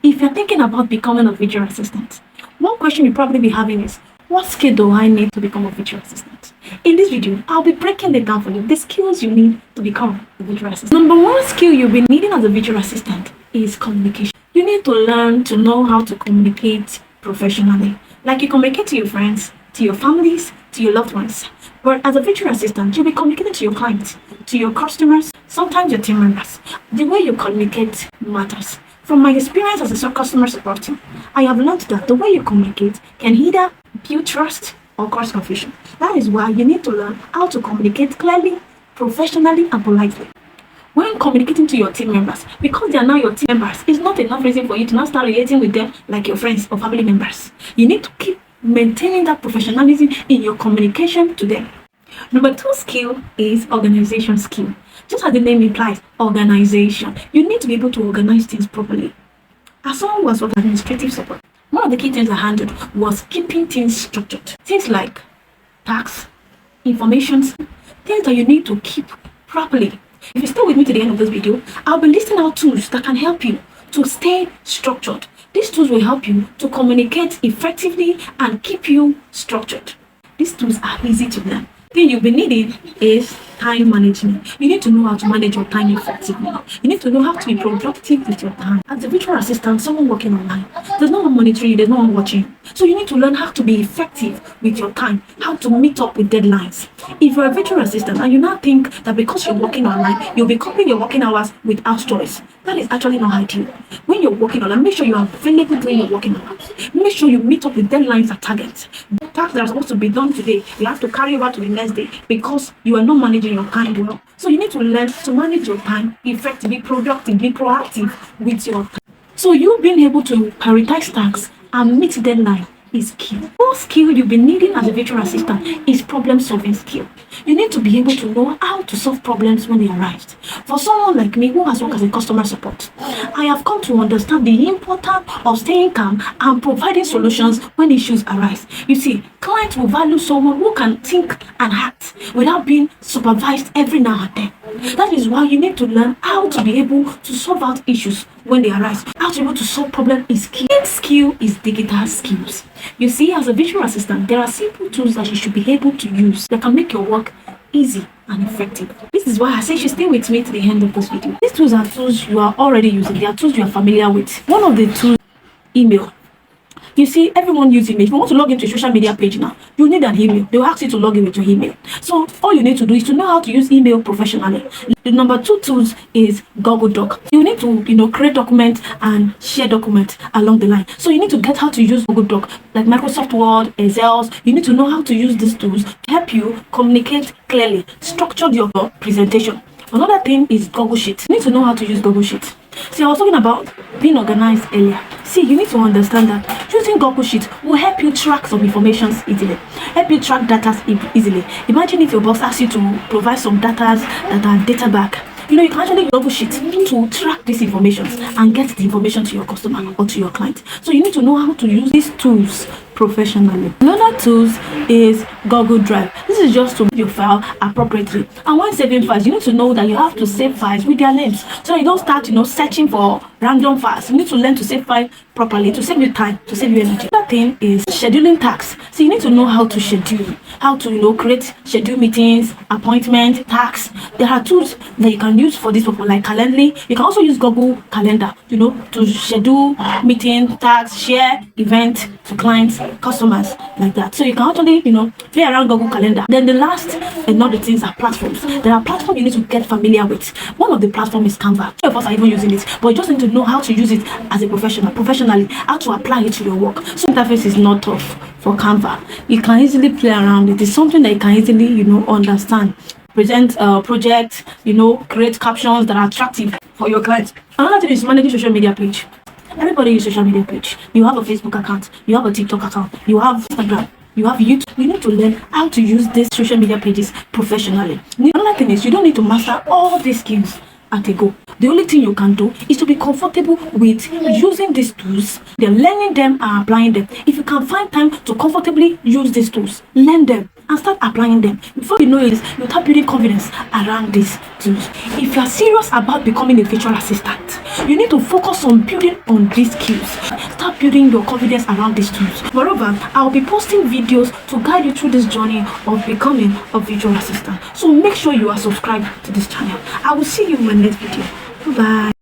If you're thinking about becoming a virtual assistant, one question you'll probably be having is, what skill do I need to become a virtual assistant? In this video, I'll be breaking it down for you, the skills you need to become a virtual assistant. Number one skill you'll be needing as a virtual assistant is communication. You need to learn to know how to communicate professionally. Like you communicate to your friends, to your families, to your loved ones. But as a virtual assistant, you'll be communicating to your clients, to your customers, sometimes your team members. The way you communicate matters. From my experience as a customer support team, I have learned that the way you communicate can either build trust or cause confusion. That is why you need to learn how to communicate clearly, professionally, and politely. When communicating to your team members, because they are now your team members, it's not enough reason for you to now start relating with them like your friends or family members. You need to keep maintaining that professionalism in your communication to them. Number two skill is organization skill. Just as the name implies, organization. You need to be able to organize things properly. As someone who was with administrative support, one of the key things I handled was keeping things structured. Things like tax, information, things that you need to keep properly. If you stay with me to the end of this video, I'll be listing out tools that can help you to stay structured. These tools will help you to communicate effectively and keep you structured. These tools are easy to learn. The thing you'll be needing is time management. You need to know how to manage your time effectively. You need to know how to be productive with your time. As a virtual assistant, someone working online, there's no one monitoring you, there's no one watching. So you need to learn how to be effective with your time, how to meet up with deadlines. If you're a virtual assistant and you now think that because you're working online, you'll be copying your working hours without choice, that is actually not ideal. When you're working online, make sure you are available during your working hours. Make sure you meet up with deadlines and targets. The tasks that are supposed to be done today, you have to carry over to the next day because you are not managing your time well. So you need to learn to manage your time effectively, productively, proactive with your time. So you being able to prioritize tasks and meet deadline is key. One skill you'll be needing as a virtual assistant is problem solving skill. You need to be able to know how to solve problems when they arise. For someone like me who has worked as a customer support, I have come to understand the importance of staying calm and providing solutions when issues arise. You see, clients will value someone who can think and act without being supervised every now and then. That is why you need to learn how to be able to solve out issues when they arise. How to be able to solve problems is key. Next skill is digital skills. You see, as a virtual assistant, there are simple tools that you should be able to use that can make your work easy and effective. This is why I say you should stay with me to the end of this video. These tools are tools you are already using. They are tools you are familiar with. One of the tools, email. You see, everyone uses email. If you want to log into a social media page now, you need an email. They will ask you to log in with your email. So all you need to do is to know how to use email professionally. The number two tools is Google Doc. You need to, create documents and share documents along the line. So you need to get how to use Google Doc, like Microsoft Word, Excel. You need to know how to use these tools to help you communicate clearly, structure your presentation. Another thing is Google Sheets. You need to know how to use Google Sheets. See, I was talking about being organized earlier. See, you need to understand that using Google Sheets will help you track some information easily, help you track data easily. Imagine if your boss asks you to provide some data that are data back. You can actually use Google Sheets to track these information and get the information to your customer or to your client. So you need to know how to use these tools professionally. Another tools is Google Drive. This is just to move your file appropriately. And when saving files, you need to know that you have to save files with their names. So you don't start, searching for random files. You need to learn to save files properly to save you time, to save you energy. Another thing is scheduling tasks. So you need to know how to schedule, how to create schedule meetings, appointment, tasks. There are tools that you can use for this purpose, like Calendly. You can also use Google Calendar, to schedule meeting, tasks, share events to clients, customers, like that. So you can actually, play around Google Calendar. Then the last another things are platforms. There are platforms you need to get familiar with. One of the platforms is Canva. Some of us are even using it, but you just need to know how to use it as a professionally, how to apply it to your work. So interface is not tough for Canva. You can easily play around. It is something that you can easily, understand. Present projects, create captions that are attractive for your clients. Another thing is managing social media page. Everybody uses social media page. You have a Facebook account, you have a TikTok account, you have Instagram, you have YouTube. You need to learn how to use these social media pages professionally. Another thing is you don't need to master all these skills at a go. The only thing you can do is to be comfortable with using these tools. They're learning them and applying them. If you can find time to comfortably use these tools, learn them. and start applying them. Before you know it, you start building confidence around these tools. If you are serious about becoming a virtual assistant, you need to focus on building on these skills. Start building your confidence around these tools. Moreover, I'll be posting videos to guide you through this journey of becoming a virtual assistant. So make sure you are subscribed to this channel. I will see you in my next video. Bye.